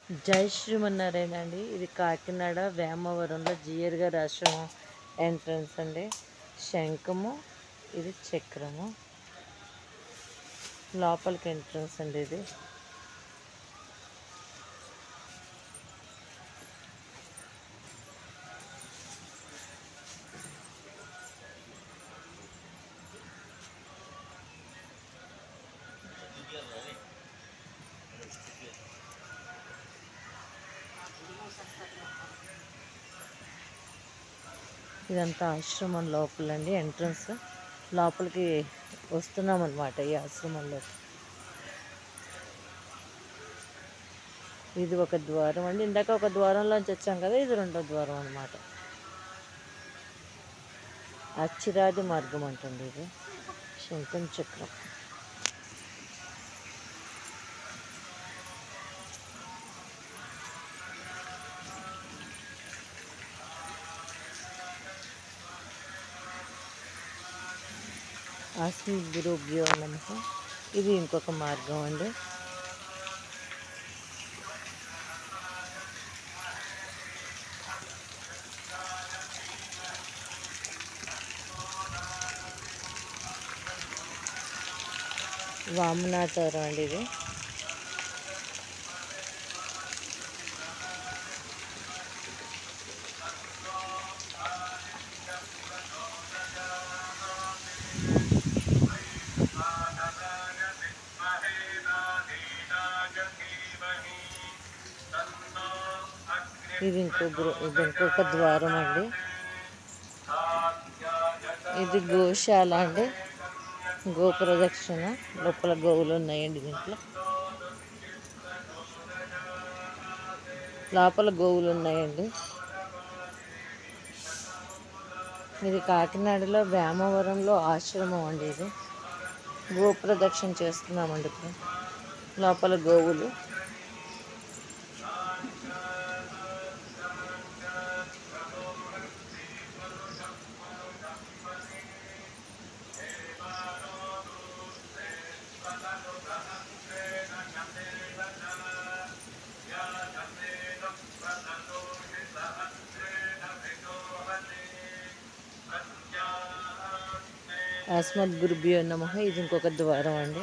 జై శ్రీమన్నారాయణ అండి. ఇది కాకినాడ వేమవరంలో జిఆర్ గారి ఆశ్రమం ఎంట్రన్స్ అండి. శంఖము, ఇది చక్రము, లోపలికి ఎంట్రన్స్ అండి. ఇది ఇదంతా ఆశ్రమం లోపలండి. ఎంట్రన్స్ లోపలికి వస్తున్నాం అన్నమాట. ఈ ఆశ్రమంలో ఇది ఒక ద్వారం అండి. ఇందాక ఒక ద్వారంలోంచి వచ్చాం కదా, ఇది రెండో ద్వారం అన్నమాట. అచ్చిరాది మార్గం అంటండి. ఇది శంఖం చక్రం. అస్మద్ గురుభ్యో నమః. ఇది ఇంకొక మార్గం అండి. వామనాచారం అండి. ఇది ఇది ఇంకొక ద్వారం అండి. ఇది గోశాల అండి. గో ప్రదక్షిణ, లోపల గోవులు ఉన్నాయండి. దీంట్లో లోపల గోవులు ఉన్నాయండి. ఇది కాకినాడలో వేమవరంలో ఆశ్రమం అండి. ఇది గో ప్రదక్షిణ చేస్తున్నామండి. ఇప్పుడు లోపల గోవులు. అస్మద్ గురుభ్యో నమః. ఇది ఇంకొక ద్వారం అండి.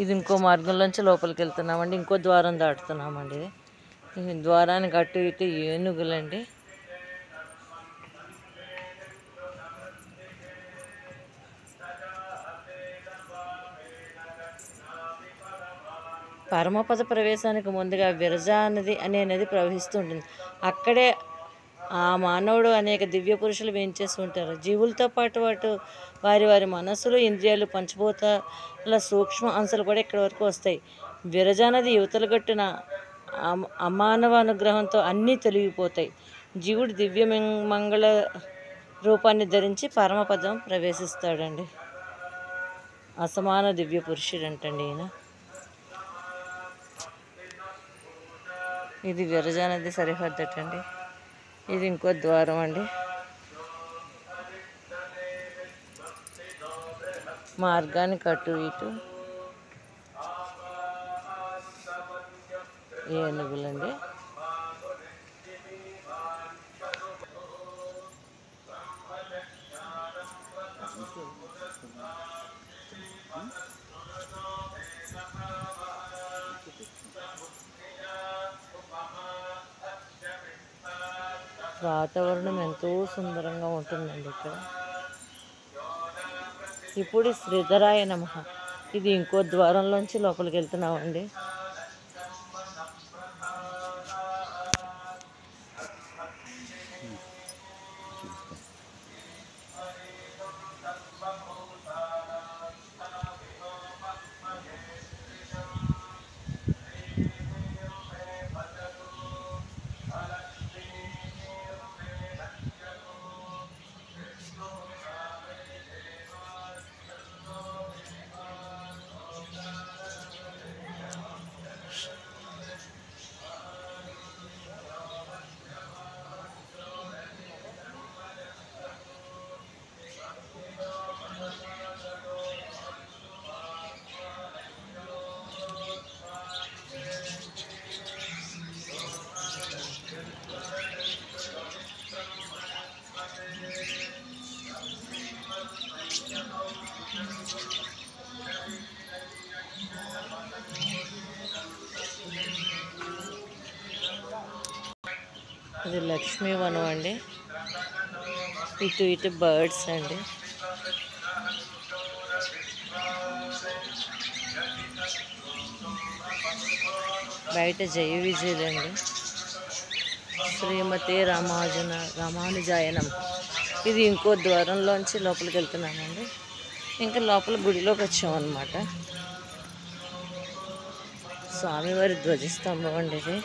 ఇది ఇంకో మార్గంలోంచి లోపలికి వెళ్తున్నామండి. ఇంకో ద్వారం దాటుతున్నామండి. ఈ ద్వారానికి అటు ఇటు ఏనుగులండి. పరమపద ప్రవేశానికి ముందుగా విరజా నది నది ప్రవహిస్తుంటుంది. అక్కడే ఆ మానవుడు అనేక దివ్య పురుషులు వేయించేసి ఉంటారు. జీవులతో పాటు వారి వారి మనస్సులు, ఇంద్రియాలు, పంచభూతాల సూక్ష్మ అంశాలు కూడా ఇక్కడి వరకు వస్తాయి. విరజానది యువతల గట్టున అమానవ అనుగ్రహంతో అన్నీ తొలగిపోతాయి. జీవుడు దివ్య మంగళ రూపాన్ని ధరించి పరమపదం ప్రవేశిస్తాడండి. అసమాన దివ్య పురుషుడు అంటండి ఈయన. ఇది విరజానది సరిహద్దటండి. ఇది ఇంకో ద్వారం అండి. మార్గానికి అటు ఇటు ఏనుగులండి. వాతావరణం ఎంతో సుందరంగా ఉంటుందండి ఇక్కడ. ఇప్పుడు శ్రీధరాయ నమః. ఇది ఇంకో ద్వారంలోంచి లోపలికి వెళ్తున్నామండి. ఇది లక్ష్మీవనం అండి. ఇటు ఇటు బర్డ్స్ అండి. బయట జయ విజయులండి. శ్రీమతి రామానుజాయనం. ఇది ఇంకో ద్వారంలోంచి లోపలికి వెళ్తున్నామండి. ఇంకా లోపల గుడిలోకి వచ్చామన్నమాట. స్వామివారి ధ్వజస్తంభం అండి ఇది.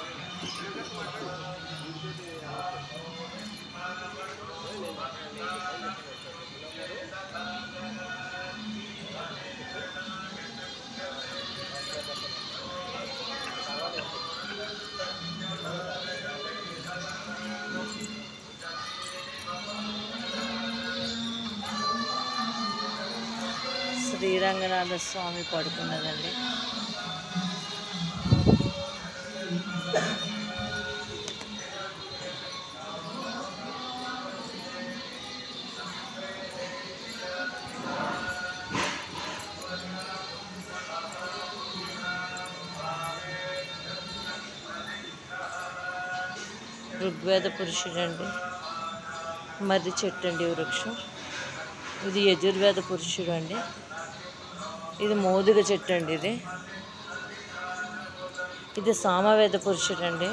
శ్రీరంగనాథ స్వామి పడుకున్నదండి. ఋగ్వేద పురుషుడండి. మర్రి చెట్టు అండి వృక్షం. ఇది యజుర్వేద పురుషుడు అండి. ఇది మోదుగ చెట్టు అండి. ఇది సామవేద పురుషుడు అండి.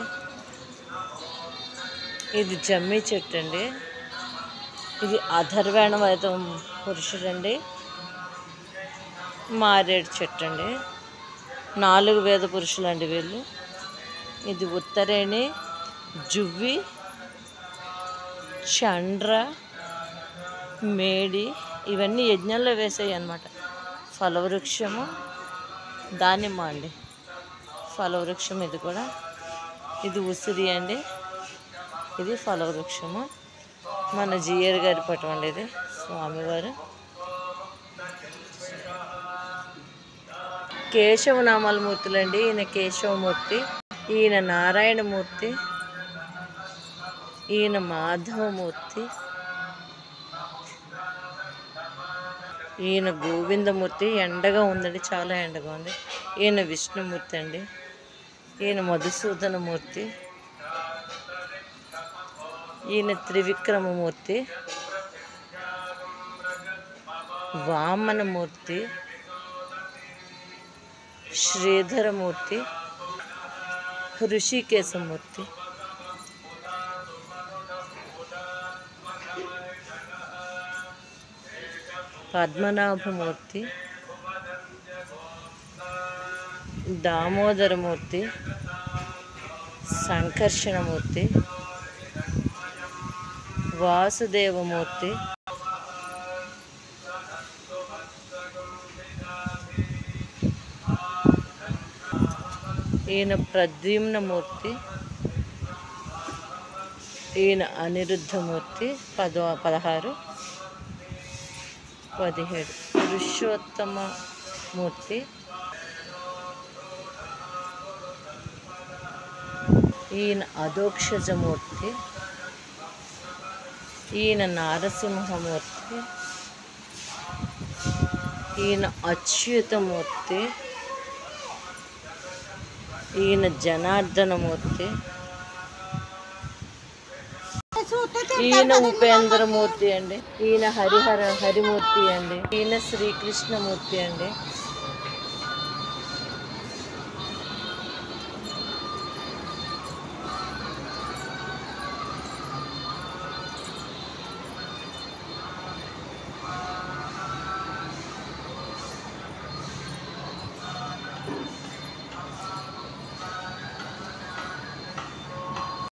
ఇది జమ్మి చెట్టు అండి. ఇది అథర్వణ వేద పురుషుడు అండి. మారేడు చెట్టు అండి. 4 వేద పురుషులు అండి వీళ్ళు. ఇది ఉత్తరేణి, జువ్వి, చండ్ర, మేడి ఇవన్నీ యజ్ఞంలో వేసాయి అన్నమాట. ఫలవృక్షము దానిమ్మ అండి. ఫలవృక్షం ఇది కూడా. ఇది ఉసిరి అండి. ఇది ఫలవృక్షము. మన జిఆర్ గారి పటం అండి ఇది. స్వామివారు కేశవనామాల మూర్తులండి. ఈయన కేశవమూర్తి, ఈయన నారాయణమూర్తి, ఈయన మాధవమూర్తి, ఈయన గోవిందమూర్తి. ఎండగా ఉందండి, చాలా ఎండగా ఉంది. ఈయన విష్ణుమూర్తి అండి. ఈయన మధుసూదనమూర్తి, ఈయన త్రివిక్రమమూర్తి, వామనమూర్తి, శ్రీధరమూర్తి, ఋషికేశమూర్తి, పద్మనాభమూర్తి, దామోదరమూర్తి, సంకర్షణమూర్తి, వాసుదేవమూర్తి, ఈయన ప్రద్యుమ్నమూర్తి, ఈయన అనిరుద్ధమూర్తి. 16, 17 పురుషోత్తమమూర్తి, ఈయన అధోక్షజమూర్తి, ఈయన నారసింహమూర్తి, ఈయన అచ్యుతమూర్తి, ఈయన జనార్దనమూర్తి, ఈయన ఉపేంద్రమూర్తి అండి. ఈయన హరిమూర్తి అండి. ఈయన శ్రీకృష్ణమూర్తి అండి.